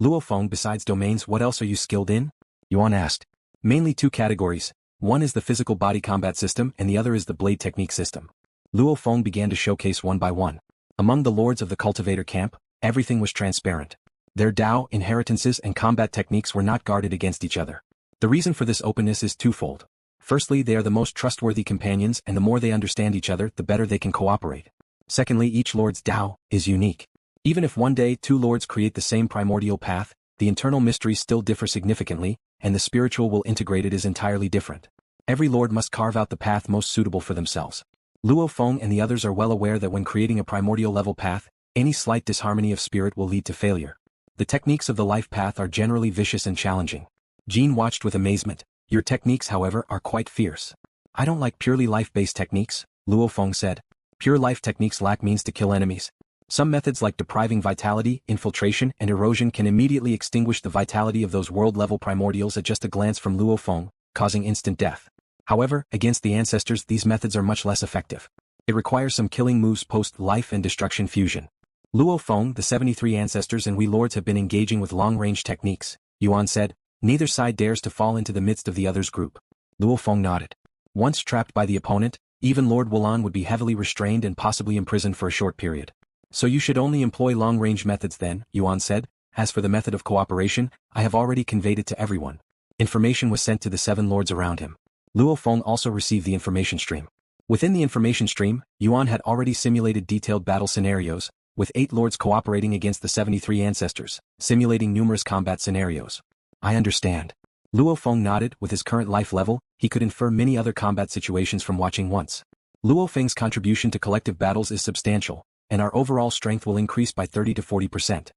LuoFeng, besides domains, what else are you skilled in? Yuan asked. Mainly two categories. One is the physical body combat system and the other is the blade technique system. LuoFeng began to showcase one by one. Among the lords of the Cultivator Camp, everything was transparent. Their Dao, inheritances and combat techniques were not guarded against each other. The reason for this openness is twofold. Firstly, they are the most trustworthy companions, and the more they understand each other, the better they can cooperate. Secondly, each lord's Dao is unique. Even if one day two lords create the same primordial path, the internal mysteries still differ significantly, and the spiritual will integrated is entirely different. Every lord must carve out the path most suitable for themselves. Luo Feng and the others are well aware that when creating a primordial level path, any slight disharmony of spirit will lead to failure. The techniques of the life path are generally vicious and challenging. Jean watched with amazement. Your techniques, however, are quite fierce. I don't like purely life-based techniques, Luo Feng said. Pure life techniques lack means to kill enemies. Some methods like depriving vitality, infiltration, and erosion can immediately extinguish the vitality of those world-level primordials at just a glance from Luo Feng, causing instant death. However, against the ancestors these methods are much less effective. It requires some killing moves post-life and destruction fusion. Luo Feng, the 73 ancestors and we lords have been engaging with long-range techniques, Yuan said. Neither side dares to fall into the midst of the other's group. Luo Feng nodded. Once trapped by the opponent, even Lord Wulan would be heavily restrained and possibly imprisoned for a short period. So you should only employ long-range methods then, Yuan said. As for the method of cooperation, I have already conveyed it to everyone. Information was sent to the 7 lords around him. Luo Feng also received the information stream. Within the information stream, Yuan had already simulated detailed battle scenarios, with 8 lords cooperating against the 73 ancestors, simulating numerous combat scenarios. I understand. Luo Feng nodded. With his current life level, he could infer many other combat situations from watching once. Luo Feng's contribution to collective battles is substantial, and our overall strength will increase by 30 to 40%.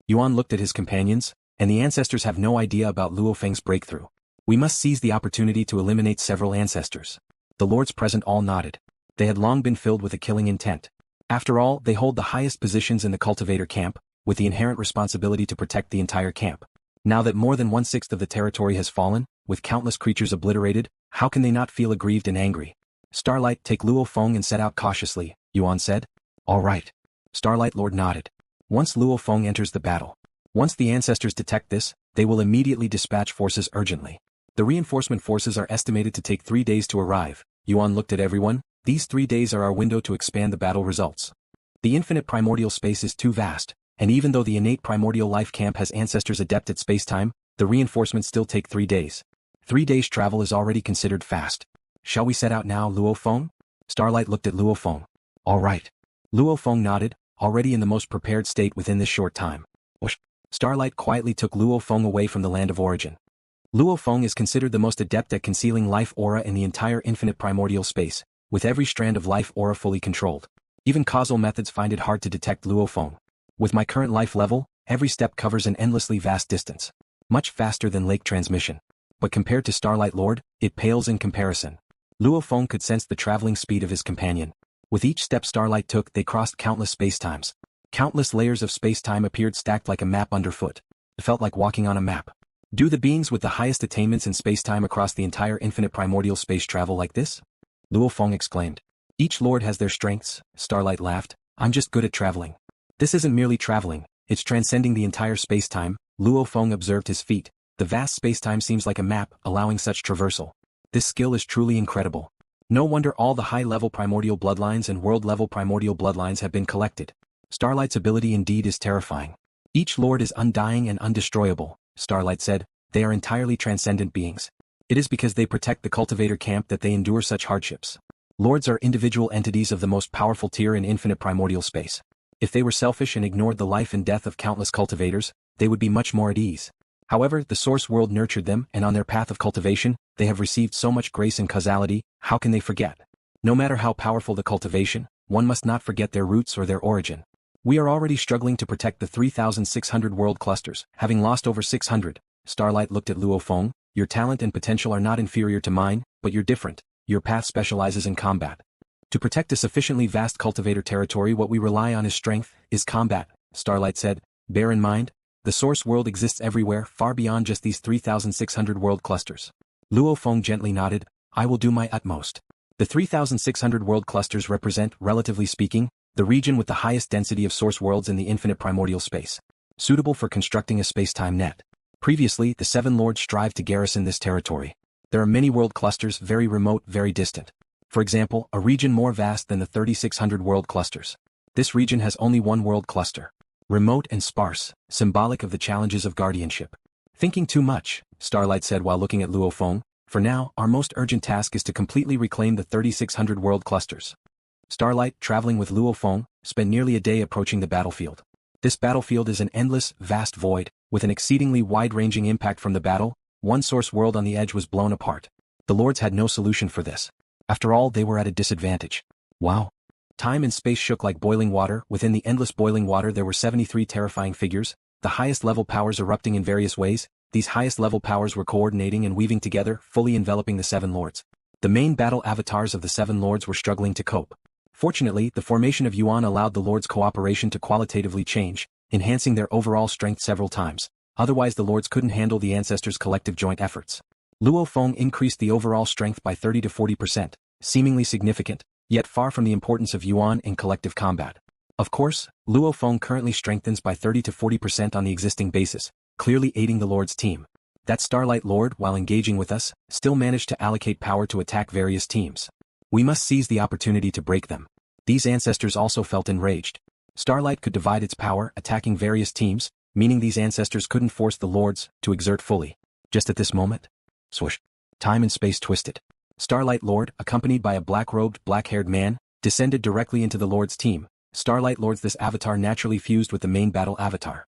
Yuan looked at his companions, and the ancestors have no idea about Luo Feng's breakthrough. We must seize the opportunity to eliminate several ancestors. The lords present all nodded. They had long been filled with a killing intent. After all, they hold the highest positions in the Cultivator Camp, with the inherent responsibility to protect the entire camp. Now that more than 1/6 of the territory has fallen, with countless creatures obliterated, how can they not feel aggrieved and angry? Starlight, take Luo Feng and set out cautiously, Yuan said. All right. Starlight Lord nodded. Once Luo Feng enters the battle. Once the ancestors detect this, they will immediately dispatch forces urgently. The reinforcement forces are estimated to take 3 days to arrive. Yuan looked at everyone. These 3 days are our window to expand the battle results. The infinite primordial space is too vast, and even though the innate primordial life camp has ancestors adept at space-time, the reinforcements still take 3 days. 3 days travel is already considered fast. Shall we set out now, Luo Feng? Starlight looked at Luo Feng. All right. Luo Feng nodded, already in the most prepared state within this short time. Whoosh. Starlight quietly took Luo Feng away from the land of origin. Luo Feng is considered the most adept at concealing life aura in the entire infinite primordial space, with every strand of life aura fully controlled. Even causal methods find it hard to detect Luo Feng. With my current life level, every step covers an endlessly vast distance. Much faster than lake transmission. But compared to Starlight Lord, it pales in comparison. Luo Feng could sense the traveling speed of his companion. With each step Starlight took, they crossed countless spacetimes. Countless layers of spacetime appeared stacked like a map underfoot. It felt like walking on a map. Do the beings with the highest attainments in spacetime across the entire infinite primordial space travel like this? Luo Feng exclaimed. Each lord has their strengths, Starlight laughed. I'm just good at traveling. This isn't merely traveling, it's transcending the entire spacetime. Luo Feng observed his feet. The vast spacetime seems like a map, allowing such traversal. This skill is truly incredible. No wonder all the high-level primordial bloodlines and world-level primordial bloodlines have been collected. Starlight's ability indeed is terrifying. Each lord is undying and undestroyable, Starlight said. They are entirely transcendent beings. It is because they protect the Cultivator Camp that they endure such hardships. Lords are individual entities of the most powerful tier in infinite primordial space. If they were selfish and ignored the life and death of countless cultivators, they would be much more at ease. However, the source world nurtured them, and on their path of cultivation, they have received so much grace and causality, how can they forget? No matter how powerful the cultivation, one must not forget their roots or their origin. We are already struggling to protect the 3,600 world clusters, having lost over 600. Starlight looked at Luo Feng. Your talent and potential are not inferior to mine, but you're different. Your path specializes in combat. To protect a sufficiently vast cultivator territory, what we rely on is strength, is combat, Starlight said. Bear in mind, the source world exists everywhere, far beyond just these 3,600 world clusters. Luo Feng gently nodded. I will do my utmost. The 3,600 world clusters represent, relatively speaking, the region with the highest density of source worlds in the infinite primordial space. suitable for constructing a space-time net. Previously, the Seven Lords strived to garrison this territory. There are many world clusters, very remote, very distant. For example, a region more vast than the 3600 world clusters. This region has only one world cluster. Remote and sparse, symbolic of the challenges of guardianship. Thinking too much, Starlight said while looking at Luo Feng. For now, our most urgent task is to completely reclaim the 3600 world clusters. Starlight, traveling with Luo Feng, spent nearly a day approaching the battlefield. This battlefield is an endless, vast void, with an exceedingly wide-ranging impact from the battle. One source world on the edge was blown apart. The Lords had no solution for this. After all, they were at a disadvantage. Wow. Time and space shook like boiling water. Within the endless boiling water there were 73 terrifying figures, the highest level powers erupting in various ways. These highest level powers were coordinating and weaving together, fully enveloping the Seven Lords. The main battle avatars of the Seven Lords were struggling to cope. Fortunately, the formation of Yuan allowed the Lords' cooperation to qualitatively change, enhancing their overall strength several times. Otherwise the Lords couldn't handle the Ancestors' collective joint efforts. Luo Feng increased the overall strength by 30 to 40%, seemingly significant, yet far from the importance of Yuan in collective combat. Of course, Luo Feng currently strengthens by 30 to 40% on the existing basis, clearly aiding the Lord's team. That Starlight Lord, while engaging with us, still managed to allocate power to attack various teams. We must seize the opportunity to break them. These Ancestors also felt enraged. Starlight could divide its power, attacking various teams, meaning these Ancestors couldn't force the Lords to exert fully. Just at this moment, swoosh, time and space twisted. Starlight Lord, accompanied by a black-robed, black-haired man, descended directly into the Lord's team. Starlight Lords, this avatar naturally fused with the main battle avatar.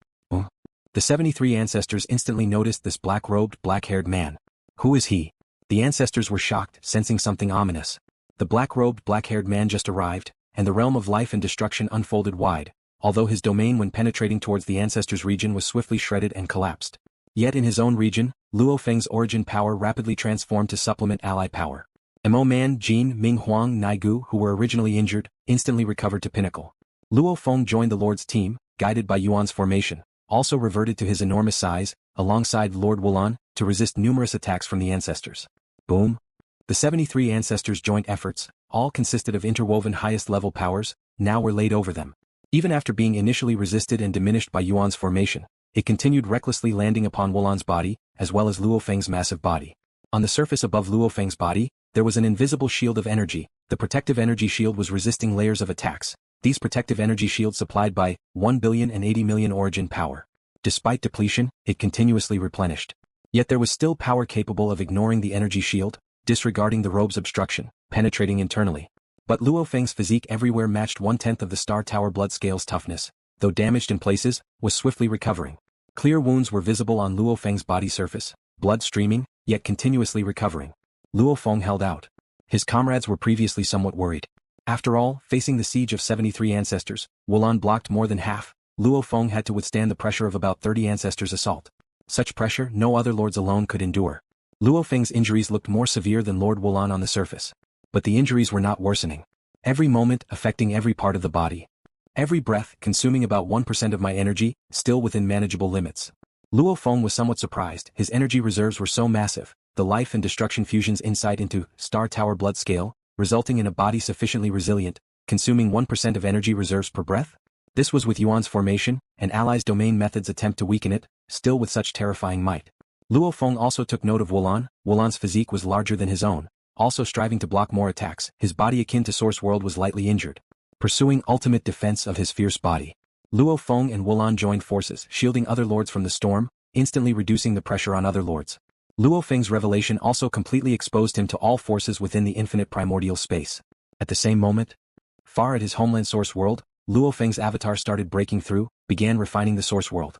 The 73 Ancestors instantly noticed this black-robed, black-haired man. Who is he? The Ancestors were shocked, sensing something ominous. The black-robed, black-haired man just arrived, and the realm of life and destruction unfolded wide, although his domain when penetrating towards the Ancestors' region was swiftly shredded and collapsed. Yet in his own region, Luo Feng's origin power rapidly transformed to supplement ally power. Mo Man, Jin, Ming Huang, Naigu, who were originally injured, instantly recovered to pinnacle. Luo Feng joined the Lord's team, guided by Yuan's formation, also reverted to his enormous size, alongside Lord Wulan, to resist numerous attacks from the Ancestors. Boom. The 73 Ancestors' joint efforts, all consisted of interwoven highest-level powers, now were laid over them. Even after being initially resisted and diminished by Yuan's formation, it continued recklessly landing upon Wulan's body, as well as Luo Feng's massive body. On the surface above Luo Feng's body, there was an invisible shield of energy. The protective energy shield was resisting layers of attacks. These protective energy shields supplied by 1,080 million origin power. Despite depletion, it continuously replenished. Yet there was still power capable of ignoring the energy shield, disregarding the robe's obstruction, penetrating internally. But Luo Feng's physique everywhere matched 1/10 of the Star Tower blood scale's toughness, though damaged in places, was swiftly recovering. Clear wounds were visible on Luo Feng's body surface, blood streaming, yet continuously recovering. Luo Feng held out. His comrades were previously somewhat worried. After all, facing the siege of 73 Ancestors, Wulan blocked more than half. Luo Feng had to withstand the pressure of about 30 Ancestors' assault. Such pressure no other lords alone could endure. Luo Feng's injuries looked more severe than Lord Wulan on the surface. But the injuries were not worsening. Every moment affecting every part of the body. Every breath consuming about 1% of my energy, still within manageable limits. Luo Feng was somewhat surprised. His energy reserves were so massive, the life and destruction fusion's insight into Star Tower blood scale, resulting in a body sufficiently resilient, consuming 1% of energy reserves per breath? This was with Yuan's formation, and allies' domain methods attempt to weaken it, still with such terrifying might. Luo Feng also took note of Wulan. Wulan's physique was larger than his own, also striving to block more attacks. His body akin to Source World was lightly injured, pursuing ultimate defense of his fierce body. Luo Feng and Wulan joined forces, shielding other lords from the storm, instantly reducing the pressure on other lords. Luo Feng's revelation also completely exposed him to all forces within the infinite primordial space. At the same moment, far at his homeland Source World, Luo Feng's avatar started breaking through, began refining the Source World.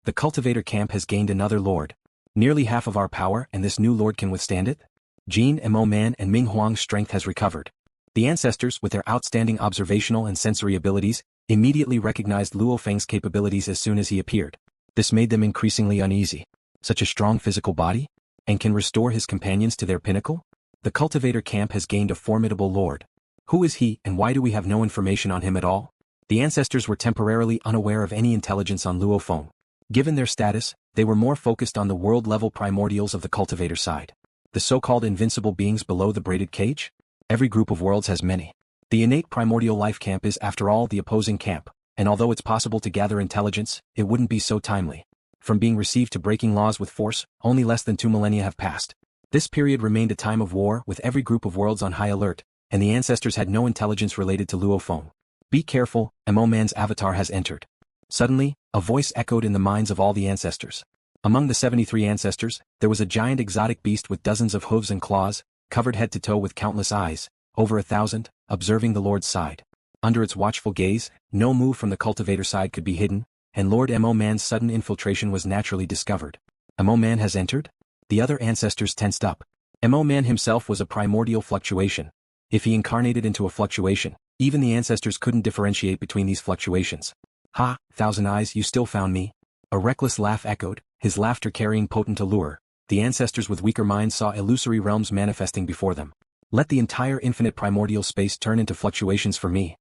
The Cultivator Camp has gained another lord. Nearly half of our power, and this new lord can withstand it? Jin, Mo Man and Ming Huang's strength has recovered. The Ancestors, with their outstanding observational and sensory abilities, immediately recognized Luo Feng's capabilities as soon as he appeared. This made them increasingly uneasy. Such a strong physical body? And can restore his companions to their pinnacle? The Cultivator Camp has gained a formidable lord. Who is he, and why do we have no information on him at all? The Ancestors were temporarily unaware of any intelligence on Luo Feng. Given their status, they were more focused on the world-level primordials of the Cultivator side. The so-called invincible beings below the braided cage? Every group of worlds has many. The innate primordial life camp is, after all, the opposing camp, and although it's possible to gather intelligence, it wouldn't be so timely. From being received to breaking laws with force, only less than 2 millennia have passed. This period remained a time of war with every group of worlds on high alert, and the ancestors had no intelligence related to Luo Feng. Be careful, Mo Man's avatar has entered. Suddenly, a voice echoed in the minds of all the ancestors. Among the 73 ancestors, there was a giant exotic beast with dozens of hooves and claws, covered head to toe with countless eyes, over 1,000, observing the Lord's side. Under its watchful gaze, no move from the cultivator side could be hidden, and Lord Mo Man's sudden infiltration was naturally discovered. Mo Man has entered? The other ancestors tensed up. Mo Man himself was a primordial fluctuation. If he incarnated into a fluctuation, even the ancestors couldn't differentiate between these fluctuations. Ha, Thousand Eyes, you still found me? A reckless laugh echoed, his laughter carrying potent allure. The ancestors with weaker minds saw illusory realms manifesting before them. Let the entire infinite primordial space turn into fluctuations for me.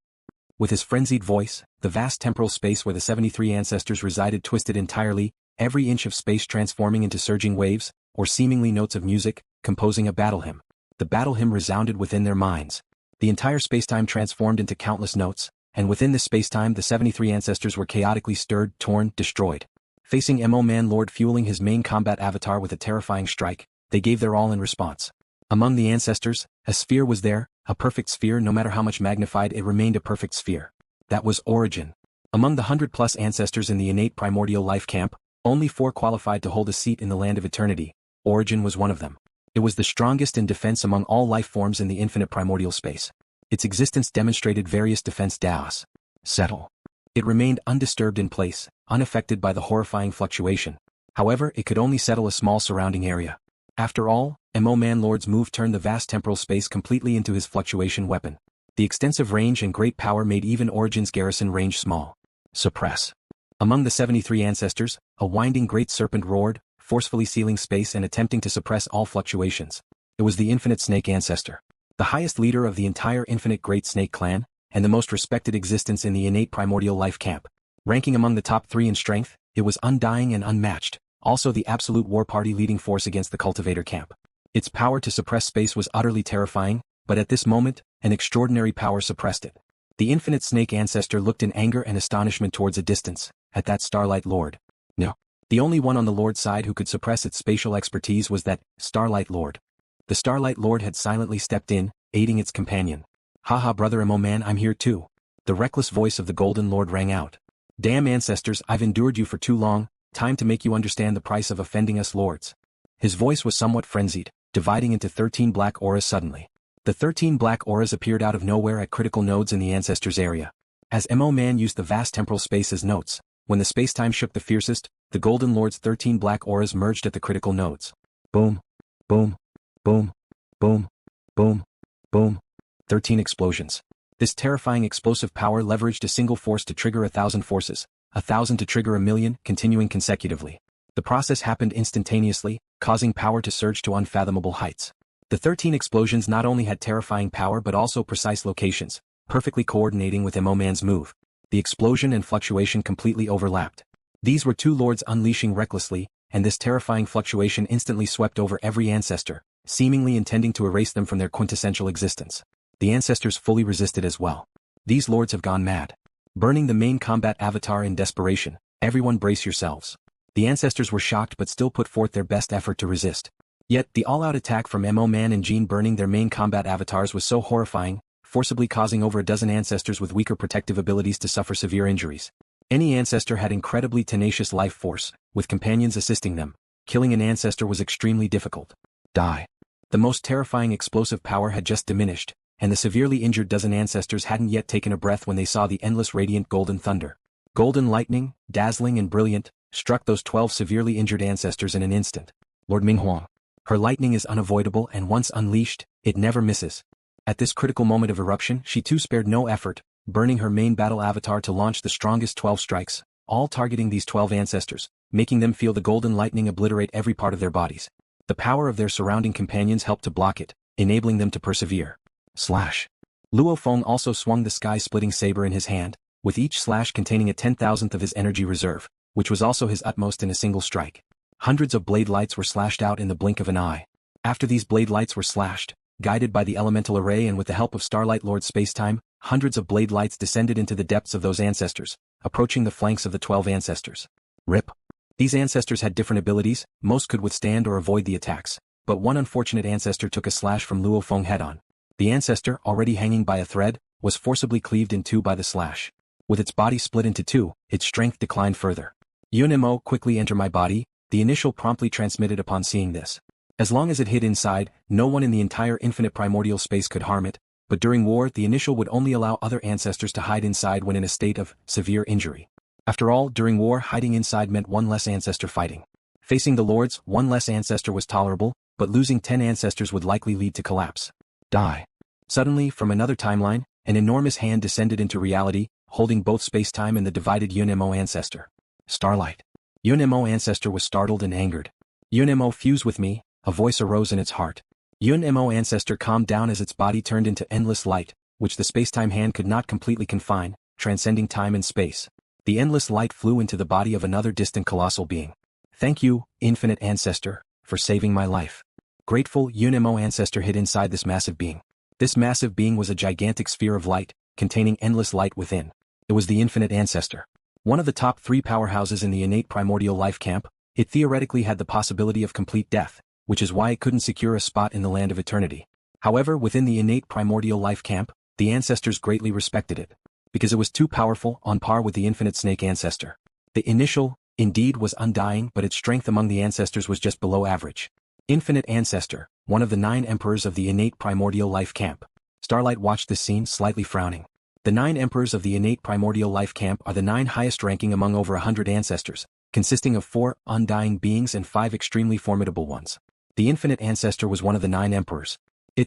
With his frenzied voice, the vast temporal space where the 73 ancestors resided twisted entirely, every inch of space transforming into surging waves, or seemingly notes of music, composing a battle hymn. The battle hymn resounded within their minds. The entire spacetime transformed into countless notes, and within this spacetime the 73 ancestors were chaotically stirred, torn, destroyed. Facing Mo Man Lord fueling his main combat avatar with a terrifying strike, they gave their all in response. Among the ancestors, a sphere was there, a perfect sphere. No matter how much magnified, it remained a perfect sphere. That was Origin. Among the 100+ ancestors in the innate primordial life camp, only 4 qualified to hold a seat in the land of eternity. Origin was one of them. It was the strongest in defense among all life forms in the infinite primordial space. Its existence demonstrated various defense Daos. Settle. It remained undisturbed in place, unaffected by the horrifying fluctuation. However, it could only settle a small surrounding area. After all, Mo Man Lord's move turned the vast temporal space completely into his fluctuation weapon. The extensive range and great power made even Origin's garrison range small. Suppress. Among the 73 ancestors, a winding great serpent roared, forcefully sealing space and attempting to suppress all fluctuations. It was the infinite snake ancestor. The highest leader of the entire infinite great snake clan, and the most respected existence in the innate primordial life camp. Ranking among the top 3 in strength, it was undying and unmatched, also the absolute war party leading force against the Cultivator Camp. Its power to suppress space was utterly terrifying, but at this moment, an extraordinary power suppressed it. The infinite snake ancestor looked in anger and astonishment towards a distance, at that Starlight Lord. No. The only one on the Lord's side who could suppress its spatial expertise was that Starlight Lord. The Starlight Lord had silently stepped in, aiding its companion. Haha brother Mo Man, I'm here too. The reckless voice of the Golden Lord rang out. Damn ancestors, I've endured you for too long, time to make you understand the price of offending us lords. His voice was somewhat frenzied, dividing into 13 black auras suddenly. The 13 black auras appeared out of nowhere at critical nodes in the ancestors' area. As Mo Man used the vast temporal space as notes, when the spacetime shook the fiercest, the Golden Lord's 13 black auras merged at the critical nodes. Boom. Boom. Boom. Boom. Boom. Boom. 13 explosions. This terrifying explosive power leveraged a single force to trigger 1,000 forces, 1,000 to trigger 1,000,000, continuing consecutively. The process happened instantaneously, causing power to surge to unfathomable heights. The 13 explosions not only had terrifying power but also precise locations, perfectly coordinating with Mo Man's move. The explosion and fluctuation completely overlapped. These were 2 lords unleashing recklessly, and this terrifying fluctuation instantly swept over every ancestor, seemingly intending to erase them from their quintessential existence. The ancestors fully resisted as well. These lords have gone mad. Burning the main combat avatar in desperation, everyone brace yourselves. The ancestors were shocked but still put forth their best effort to resist. Yet, the all-out attack from Mo Man and Jean burning their main combat avatars was so horrifying, forcibly causing over a dozen ancestors with weaker protective abilities to suffer severe injuries. Any ancestor had incredibly tenacious life force, with companions assisting them. Killing an ancestor was extremely difficult. Die. The most terrifying explosive power had just diminished, and the severely injured dozen ancestors hadn't yet taken a breath when they saw the endless radiant golden thunder. Golden lightning, dazzling and brilliant, struck those 12 severely injured ancestors in an instant. Lord Minghuang. Her lightning is unavoidable and once unleashed, it never misses. At this critical moment of eruption, she too spared no effort, burning her main battle avatar to launch the strongest 12 strikes, all targeting these 12 ancestors, making them feel the golden lightning obliterate every part of their bodies. The power of their surrounding companions helped to block it, enabling them to persevere. Slash. Luo Feng also swung the sky-splitting saber in his hand, with each slash containing a 10,000th of his energy reserve, which was also his utmost in a single strike. Hundreds of blade lights were slashed out in the blink of an eye. After these blade lights were slashed, guided by the elemental array and with the help of Starlight Lord Spacetime, Hundreds of blade lights descended into the depths of those ancestors, approaching the flanks of the 12 ancestors. Rip. These ancestors had different abilities, most could withstand or avoid the attacks, but one unfortunate ancestor took a slash from Luo Feng head-on. The ancestor, already hanging by a thread, was forcibly cleaved in two by the slash. With its body split into two, its strength declined further. Yuan quickly enter my body, the initial promptly transmitted upon seeing this. As long as it hid inside, no one in the entire infinite primordial space could harm it, but during war the initial would only allow other ancestors to hide inside when in a state of severe injury. After all, during war hiding inside meant one less ancestor fighting. Facing the lords, one less ancestor was tolerable, but losing 10 ancestors would likely lead to collapse. Die. Suddenly, from another timeline, an enormous hand descended into reality, holding both space-time and the divided Yuan ancestor. Starlight. Yuan ancestor was startled and angered. Yuan fuse with me, a voice arose in its heart. Yuan ancestor calmed down as its body turned into endless light, which the space-time hand could not completely confine, transcending time and space. The endless light flew into the body of another distant colossal being. Thank you, infinite ancestor, for saving my life. Grateful, Yuan ancestor hid inside this massive being. This massive being was a gigantic sphere of light, containing endless light within. It was the infinite ancestor. One of the top 3 powerhouses in the innate primordial life camp, it theoretically had the possibility of complete death, which is why it couldn't secure a spot in the land of eternity. However, within the innate primordial life camp, the ancestors greatly respected it. Because it was too powerful, on par with the infinite snake ancestor. The initial, indeed, was undying, but its strength among the ancestors was just below average. Infinite ancestor, one of the 9 emperors of the innate primordial life camp. Starlight watched this scene, slightly frowning. The 9 emperors of the innate primordial life camp are the 9 highest ranking among over 100 ancestors, consisting of 4 undying beings and 5 extremely formidable ones. The infinite ancestor was one of the 9 emperors.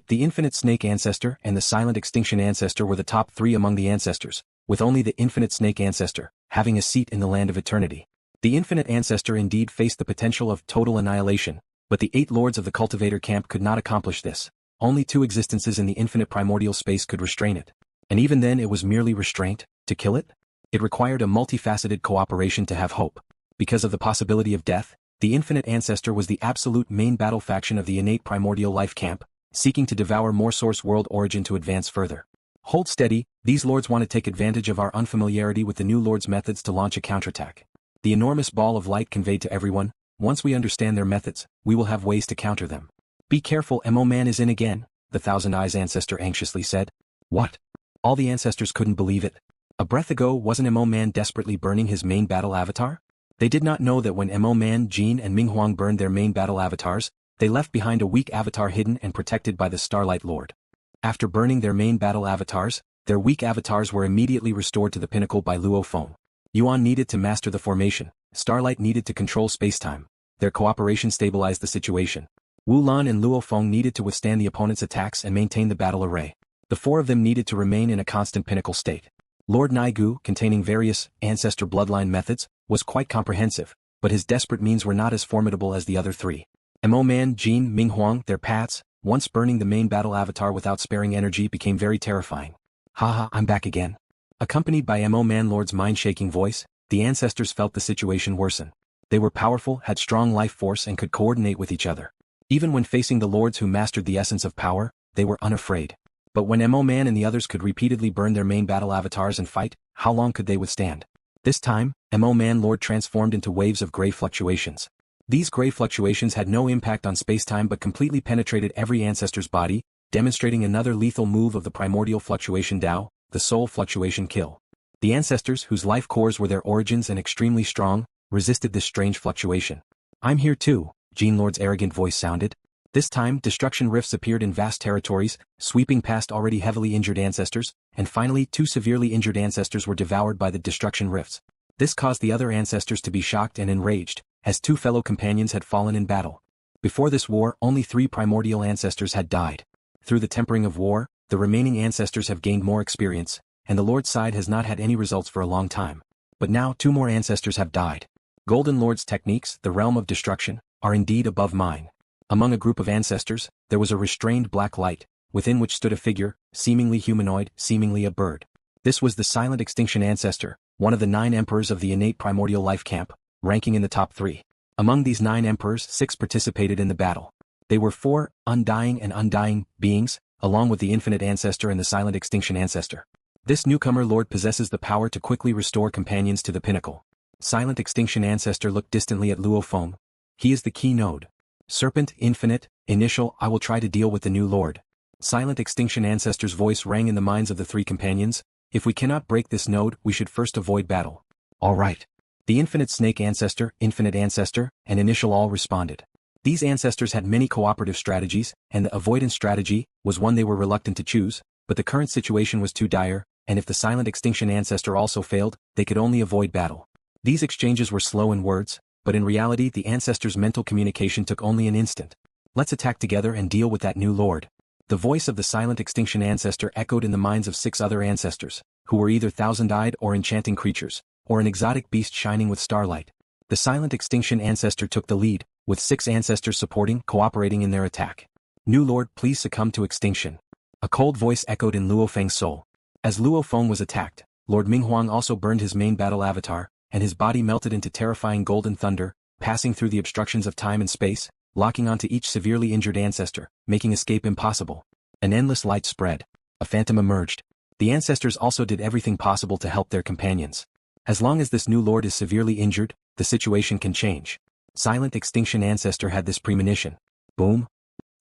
The infinite snake ancestor and the silent extinction ancestor were the top 3 among the ancestors, with only the infinite snake ancestor having a seat in the land of eternity. The infinite ancestor indeed faced the potential of total annihilation, but the 8 lords of the Cultivator Camp could not accomplish this. Only 2 existences in the infinite primordial space could restrain it. And even then it was merely restraint. To kill it? It required a multifaceted cooperation to have hope. Because of the possibility of death, the infinite ancestor was the absolute main battle faction of the innate primordial life camp, seeking to devour more source world origin to advance further. Hold steady, these lords want to take advantage of our unfamiliarity with the new lords' methods to launch a counterattack. The enormous ball of light conveyed to everyone, once we understand their methods, we will have ways to counter them. Be careful, Mo Man is in again, the Thousand Eyes ancestor anxiously said. What? All the ancestors couldn't believe it. A breath ago wasn't Mo Man desperately burning his main battle avatar? They did not know that when Mo Man, Jin and Ming Huang burned their main battle avatars, they left behind a weak avatar hidden and protected by the Starlight Lord. After burning their main battle avatars, their weak avatars were immediately restored to the pinnacle by Luo Feng. Yuan needed to master the formation, Starlight needed to control spacetime. Their cooperation stabilized the situation. Wu Lan and Luo Feng needed to withstand the opponent's attacks and maintain the battle array. The 4 of them needed to remain in a constant pinnacle state. Lord Naigu, containing various ancestor bloodline methods, was quite comprehensive, but his desperate means were not as formidable as the other 3. Mo Man, Jin, Ming Huang, their paths, once burning the main battle avatar without sparing energy, became very terrifying. Haha, I'm back again. Accompanied by Mo Man Lord's mind-shaking voice, the ancestors felt the situation worsen. They were powerful, had strong life force and could coordinate with each other. Even when facing the lords who mastered the essence of power, they were unafraid. But when Mo Man and the others could repeatedly burn their main battle avatars and fight, how long could they withstand? This time, Mo Man Lord transformed into waves of gray fluctuations. These gray fluctuations had no impact on spacetime but completely penetrated every ancestor's body, demonstrating another lethal move of the primordial fluctuation Dao, the soul fluctuation kill. The ancestors, whose life cores were their origins and extremely strong, resisted this strange fluctuation. I'm here too, Gene Lord's arrogant voice sounded. This time, destruction rifts appeared in vast territories, sweeping past already heavily injured ancestors, and finally 2 severely injured ancestors were devoured by the destruction rifts. This caused the other ancestors to be shocked and enraged, as 2 fellow companions had fallen in battle. Before this war, only 3 primordial ancestors had died. Through the tempering of war, the remaining ancestors have gained more experience, and the Lord's side has not had any results for a long time. But now 2 more ancestors have died. Golden Lord's techniques, the realm of destruction, are indeed above mine. Among a group of ancestors, there was a restrained black light, within which stood a figure, seemingly humanoid, seemingly a bird. This was the silent extinction ancestor, one of the 9 emperors of the innate primordial life camp, ranking in the top 3. Among these 9 emperors, 6 participated in the battle. They were 4 undying beings, along with the infinite ancestor and the silent extinction ancestor. This newcomer lord possesses the power to quickly restore companions to the pinnacle. Silent Extinction Ancestor looked distantly at Luo Feng. He is the key node. Serpent, Infinite, Initial, I will try to deal with the new lord. Silent Extinction Ancestor's voice rang in the minds of the three companions. If we cannot break this node, we should first avoid battle. All right. The Infinite Snake Ancestor, Infinite Ancestor, and Initial all responded. These ancestors had many cooperative strategies, and the avoidance strategy was one they were reluctant to choose, but the current situation was too dire, and if the Silent Extinction Ancestor also failed, they could only avoid battle. These exchanges were slow in words, but in reality the ancestors' mental communication took only an instant. Let's attack together and deal with that new lord. The voice of the Silent Extinction Ancestor echoed in the minds of 6 other ancestors, who were either thousand-eyed or enchanting creatures, or an exotic beast shining with starlight. The Silent Extinction Ancestor took the lead, with 6 ancestors supporting, cooperating in their attack. New lord, please succumb to extinction. A cold voice echoed in Luo Feng's soul. As Luo Feng was attacked, Lord Minghuang also burned his main battle avatar, and his body melted into terrifying golden thunder, passing through the obstructions of time and space, locking onto each severely injured ancestor, making escape impossible. An endless light spread. A phantom emerged. The ancestors also did everything possible to help their companions. As long as this new lord is severely injured, the situation can change. Silent Extinction Ancestor had this premonition. Boom.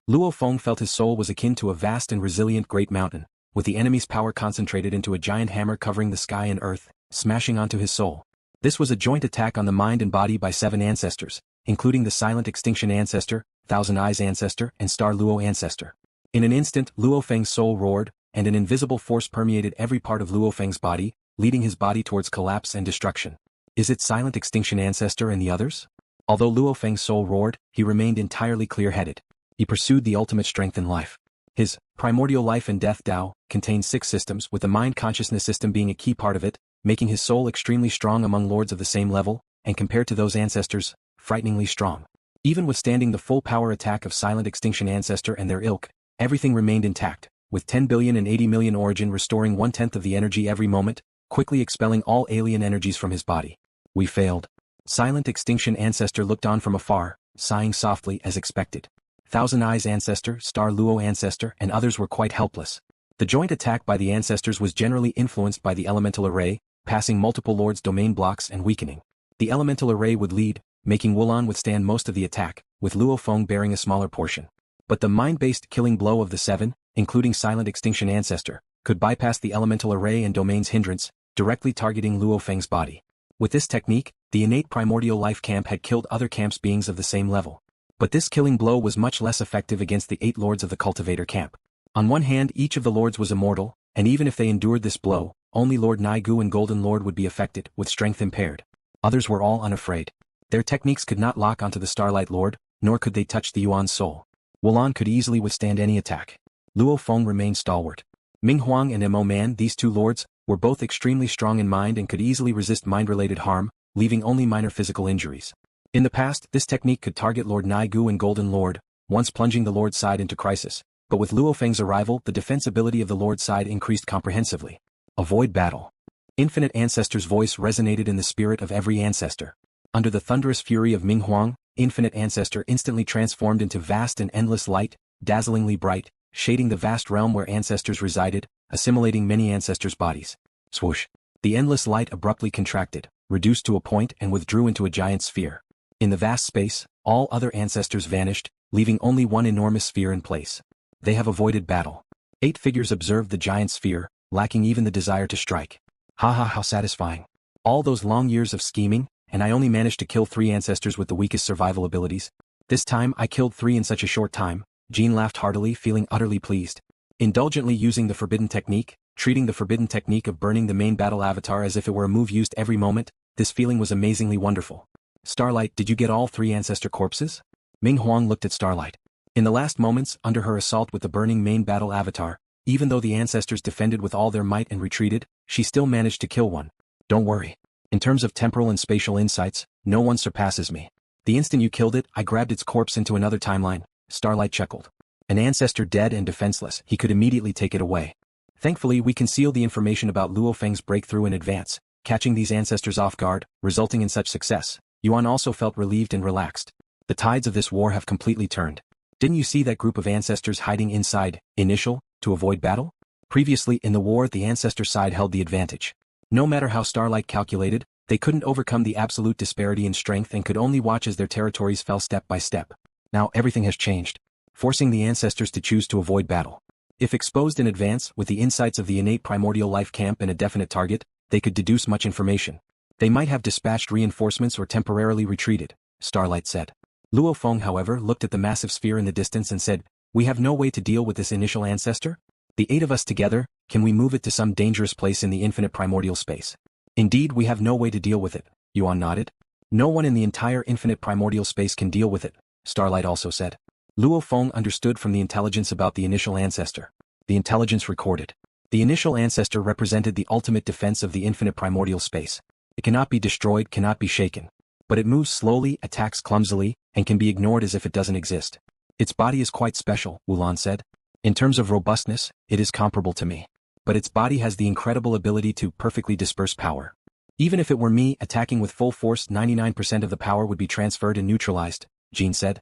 Luo Feng felt his soul was akin to a vast and resilient great mountain, with the enemy's power concentrated into a giant hammer covering the sky and earth, smashing onto his soul. This was a joint attack on the mind and body by 7 ancestors, including the Silent Extinction Ancestor, Thousand Eyes Ancestor, and Star Luo Ancestor. In an instant, Luo Feng's soul roared, and an invisible force permeated every part of Luo Feng's body, leading his body towards collapse and destruction. Is it Silent Extinction Ancestor and the others? Although Luo Feng's soul roared, he remained entirely clear-headed. He pursued the ultimate strength in life. His primordial life and death Dao contained 6 systems, with the mind consciousness system being a key part of it, making his soul extremely strong among lords of the same level, and compared to those ancestors, frighteningly strong. Even withstanding the full power attack of Silent Extinction Ancestor and their ilk, everything remained intact, with 10 billion and 80 million origin restoring 1/10 of the energy every moment, quickly expelling all alien energies from his body. We failed. Silent Extinction Ancestor looked on from afar, sighing softly as expected. Thousand Eyes Ancestor, Star Luo Ancestor, and others were quite helpless. The joint attack by the ancestors was generally influenced by the elemental array, passing multiple lords' domain blocks and weakening. The elemental array would lead, making Yuan withstand most of the attack, with Luo Feng bearing a smaller portion. But the mind-based killing blow of the 7, including Silent Extinction Ancestor, could bypass the elemental array and domain's hindrance, directly targeting Luo Feng's body. With this technique, the innate primordial life camp had killed other camps beings of the same level. But this killing blow was much less effective against the 8 lords of the Cultivator Camp. On one hand, each of the lords was immortal, and even if they endured this blow, only Lord Naigu and Golden Lord would be affected, with strength impaired. Others were all unafraid. Their techniques could not lock onto the Starlight Lord, nor could they touch the Yuan's soul. Yuan could easily withstand any attack. Luo Feng remained stalwart. Ming Huang and Mo Man, these 2 lords, were both extremely strong in mind and could easily resist mind-related harm, leaving only minor physical injuries. In the past, this technique could target Lord Naigu and Golden Lord, once plunging the Lord's side into crisis, but with Luo Feng's arrival, the defensibility of the Lord's side increased comprehensively. Avoid battle. Infinite Ancestor's voice resonated in the spirit of every ancestor. Under the thunderous fury of Ming Huang, Infinite Ancestor instantly transformed into vast and endless light, dazzlingly bright, shading the vast realm where ancestors resided, assimilating many ancestors' bodies. Swoosh. The endless light abruptly contracted, reduced to a point and withdrew into a giant sphere. In the vast space, all other ancestors vanished, leaving only one enormous sphere in place. They have avoided battle. 8 figures observed the giant sphere, lacking even the desire to strike. Haha, how satisfying. All those long years of scheming, and I only managed to kill 3 ancestors with the weakest survival abilities. This time I killed 3 in such a short time. Jean laughed heartily, feeling utterly pleased. Indulgently using the forbidden technique, treating the forbidden technique of burning the main battle avatar as if it were a move used every moment, this feeling was amazingly wonderful. Starlight, did you get all 3 ancestor corpses? Ming Huang looked at Starlight. In the last moments, under her assault with the burning main battle avatar, even though the ancestors defended with all their might and retreated, she still managed to kill one. Don't worry. In terms of temporal and spatial insights, no one surpasses me. The instant you killed it, I grabbed its corpse into another timeline. Starlight chuckled. An ancestor dead and defenseless, he could immediately take it away. Thankfully, we concealed the information about Luo Feng's breakthrough in advance, catching these ancestors off guard, resulting in such success. Yuan also felt relieved and relaxed. The tides of this war have completely turned. Didn't you see that group of ancestors hiding inside Initial to avoid battle? Previously in the war, the Ancestor side held the advantage. No matter how Starlight calculated, they couldn't overcome the absolute disparity in strength and could only watch as their territories fell step by step. Now everything has changed, forcing the Ancestors to choose to avoid battle. If exposed in advance with the insights of the innate primordial life camp and a definite target, they could deduce much information. They might have dispatched reinforcements or temporarily retreated, Starlight said. Luo Feng, however, looked at the massive sphere in the distance and said, "We have no way to deal with this initial Ancestor? The 8 of us together, can we move it to some dangerous place in the infinite primordial space?" "Indeed, we have no way to deal with it," Yuan nodded. "No one in the entire infinite primordial space can deal with it," Starlight also said. Luo Feng understood from the intelligence about the initial Ancestor. The intelligence recorded. The initial Ancestor represented the ultimate defense of the infinite primordial space. It cannot be destroyed, cannot be shaken. But it moves slowly, attacks clumsily, and can be ignored as if it doesn't exist. "Its body is quite special," Wulan said. "In terms of robustness, it is comparable to me. But its body has the incredible ability to perfectly disperse power. Even if it were me attacking with full force, 99% of the power would be transferred and neutralized," Jean said.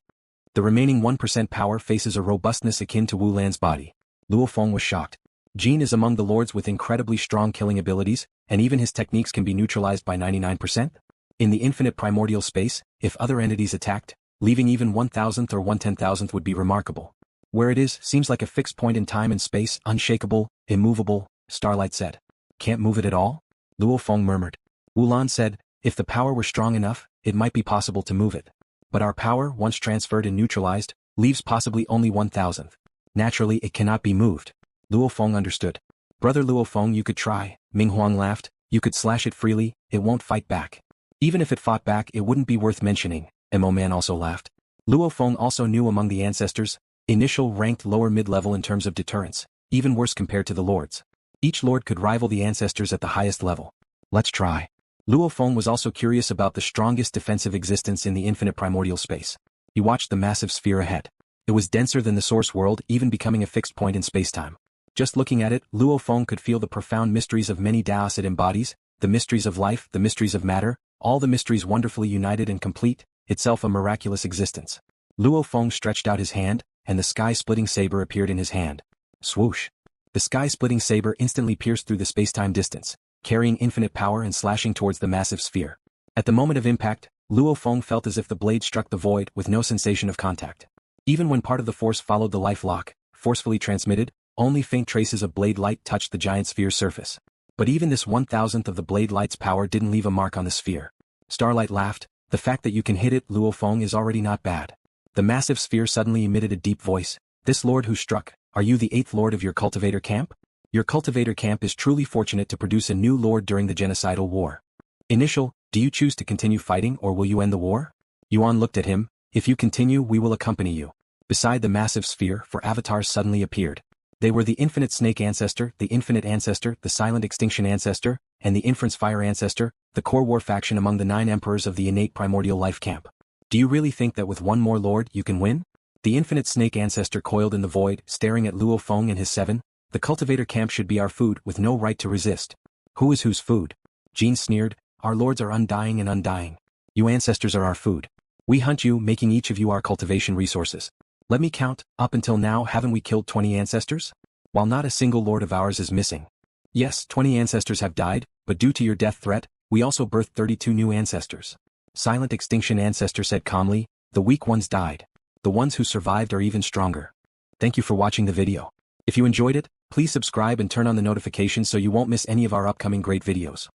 "The remaining 1% power faces a robustness akin to Wu Lan's body." Luo Feng was shocked. Jean is among the lords with incredibly strong killing abilities, and even his techniques can be neutralized by 99%? In the infinite primordial space, if other entities attacked, leaving even 1,000th or 1/10,000th would be remarkable. "Where it is seems like a fixed point in time and space, unshakable, immovable," Starlight said. "Can't move it at all?" Luo Feng murmured. Wulan said, "If the power were strong enough, it might be possible to move it. But our power, once transferred and neutralized, leaves possibly only 1,000th. Naturally, it cannot be moved." Luo Feng understood. "Brother Luo Feng, you could try," Ming Huang laughed. "You could slash it freely, it won't fight back. Even if it fought back, it wouldn't be worth mentioning," Mo Man also laughed. Luo Feng also knew among the Ancestors, initial ranked lower mid-level in terms of deterrence, even worse compared to the lords. Each lord could rival the Ancestors at the highest level. "Let's try." Luo Feng was also curious about the strongest defensive existence in the infinite primordial space. He watched the massive sphere ahead. It was denser than the source world, even becoming a fixed point in spacetime. Just looking at it, Luo Feng could feel the profound mysteries of many Daos it embodies, the mysteries of life, the mysteries of matter, all the mysteries wonderfully united and complete, itself a miraculous existence. Luo Feng stretched out his hand, and the sky-splitting saber appeared in his hand. Swoosh! The sky-splitting saber instantly pierced through the spacetime distance, carrying infinite power and slashing towards the massive sphere. At the moment of impact, Luo Feng felt as if the blade struck the void with no sensation of contact. Even when part of the force followed the life lock, forcefully transmitted, only faint traces of blade light touched the giant sphere's surface. But even this 1,000th of the blade light's power didn't leave a mark on the sphere. Starlight laughed. "The fact that you can hit it, Luo Feng, is already not bad." The massive sphere suddenly emitted a deep voice. "This lord who struck, are you the 8th lord of your cultivator camp? Your cultivator camp is truly fortunate to produce a new lord during the genocidal war. Initial, do you choose to continue fighting or will you end the war?" Yuan looked at him. "If you continue, we will accompany you." Beside the massive sphere, 4 avatars suddenly appeared. They were the Infinite Snake Ancestor, the Infinite Ancestor, the Silent Extinction Ancestor, and the Inference Fire Ancestor, the core war faction among the 9 emperors of the innate primordial life camp. "Do you really think that with one more lord you can win?" The Infinite Snake Ancestor coiled in the void, staring at Luo Feng and his 7. "The cultivator camp should be our food with no right to resist." "Who is whose food?" Jean sneered. "Our lords are undying and undying. You Ancestors are our food. We hunt you, making each of you our cultivation resources. Let me count, up until now haven't we killed 20 Ancestors? While not a single lord of ours is missing. Yes, 20 Ancestors have died, but due to your death threat, we also birthed 32 new Ancestors." Silent Extinction Ancestor said calmly, "The weak ones died. The ones who survived are even stronger." Thank you for watching the video. If you enjoyed it, please subscribe and turn on the notifications so you won't miss any of our upcoming great videos.